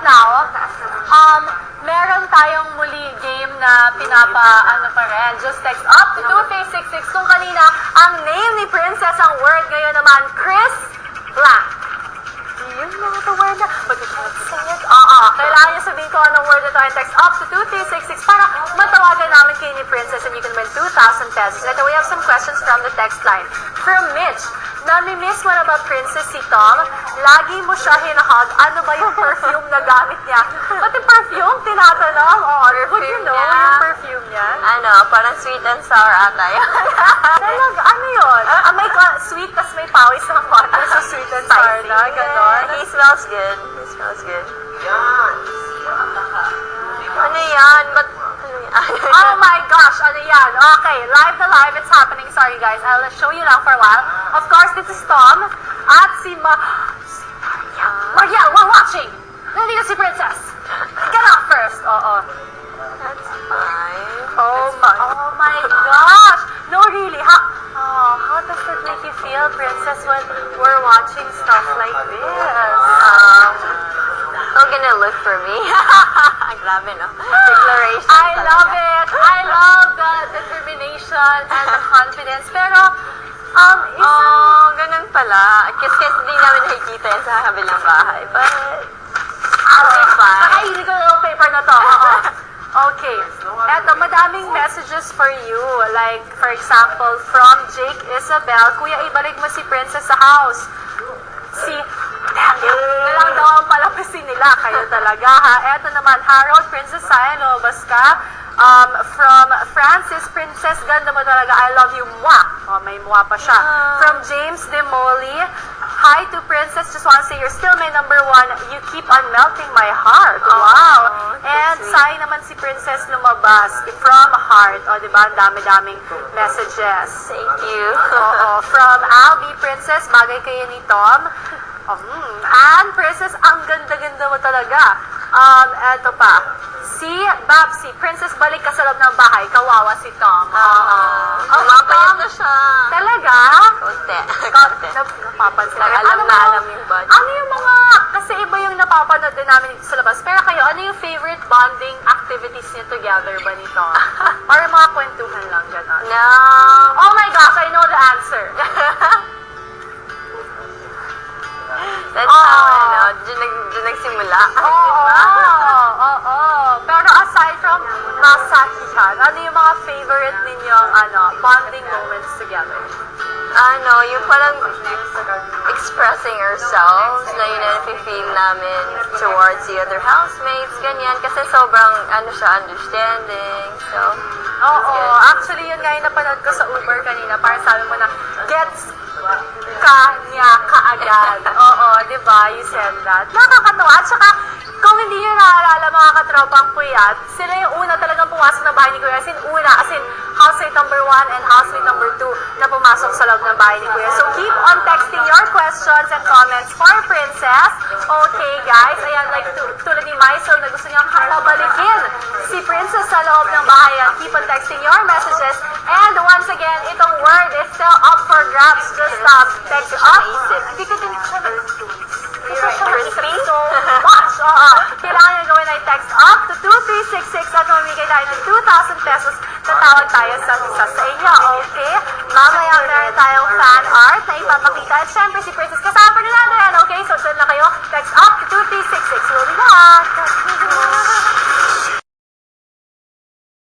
Now, meron tayong muli game na pa rin. Just text up to 2366 kung kanina ang name ni Princess ang word. Ngayon naman, Chris Black. Yun mga the word na, but you can't say it. Kailangan niyo sabihin ko anong word ito and text up to 2366 para matawagan namin kayo ni Princess and you can win 2,000 pesos. Ito, we have some questions from the text line. From Mitch, nami-miss mo na ba Princess si Tom? Lagi mo siya hinahag. Ano ba yung perfume na gamit niya? Pati perfume, tinatanong. Would you know yung perfume niya? Parang sweet and sour ata yun. Talaga, ano yun? May sweet, tas may pawis ng water. So sweet and sour na, gano'n. He smells good. He smells good. Ano yan? Ba't Oh my gosh, ano yan? Okay, live na live, it's happening. Sorry guys, I'll show you lang for a while. Of course, this is Tom at si Mariel, we're watching! Nandito si Princess. Get out first. That's fine. Oh my gosh! No, really, how does it make you feel, Princess, when we're watching stuff like this? They're gonna look for me. Grabe, no? Declaration. I love it. I love the determination and the confidence. Pero, ganun pala. Kasi hindi namin nakikita yan sa kabilang bahay. But, I'll be fine. Nakaili ko yung paper na to. Okay. Eto, madaming messages for you. Like, for example, from Jake Isabel, Kuya, ibalik mo si Princess sa house. Si na lang daw ang palabasin nila. Kayo talaga, ha? Eto naman, Harold, Princess Saya, lumabas ka. From Francis, Princess, ganda mo talaga. I love you, mwah. May mwah pa siya. From James Demoli, hi to Princess. Just want to say you're still my number one. You keep on melting my heart. Wow. And Sai naman si Princess lumabas. From heart. Diba? Ang dami-daming messages. Thank you. From Albie, Princess, bagay kayo ni Tom. And Princess, ang ganda-ganda mo talaga. Eto pa. Si Babsy, Princess, balik ka sa loob ng bahay. Kawawa si Tom. Mapayat na siya. Talaga? Konti. Napapansin. Alam yung body. Ano yung mga, kasi iba yung napapanood din namin dito sa labas. Pero kayo, ano yung favorite bonding activities niyo together ba ni Tom? Or mga kwentuhan lang, gano'n? No. Oh my gosh, I know the answer. That's how, dyan nagsimula. Pero aside from masakihan, ano yung mga favorite ninyong bonding moments together? Yung parang expressing ourselves na yun na feel namin towards the other housemates, ganyan. Kasi sobrang, understanding. So, Actually, yun nga yung napanood ko sa Uber kanina. Parang sabi mo na, gets ka niya kaagad. Diba? You said that. Nakakatawa. At saka, kung hindi nyo naaalala mga katropang puyat, sila yung una talagang pumasok ng bahay ni Kuya. As in housemate number 1 and housemate number 2 na pumasok sa loob ng bahay ni Kuya. So, keep on texting your questions and comments for Princess. Okay, guys. Ayan, like tulad ni Maisel na gusto niyang kapabalikin si Princess sa loob ng bahay. Keep on texting your messages. And once again, itong word is still up for grabs. Just text up. Hindi ko din siya crispy? So much. Kailangan nyo gawin ay text up to 2366 at mamigay tayo ng 2,000 pesos. Tatawag tayo sa isa sa inyo. Okay? Mamaya meron tayong fan art na ipapakita. At syempre si Princess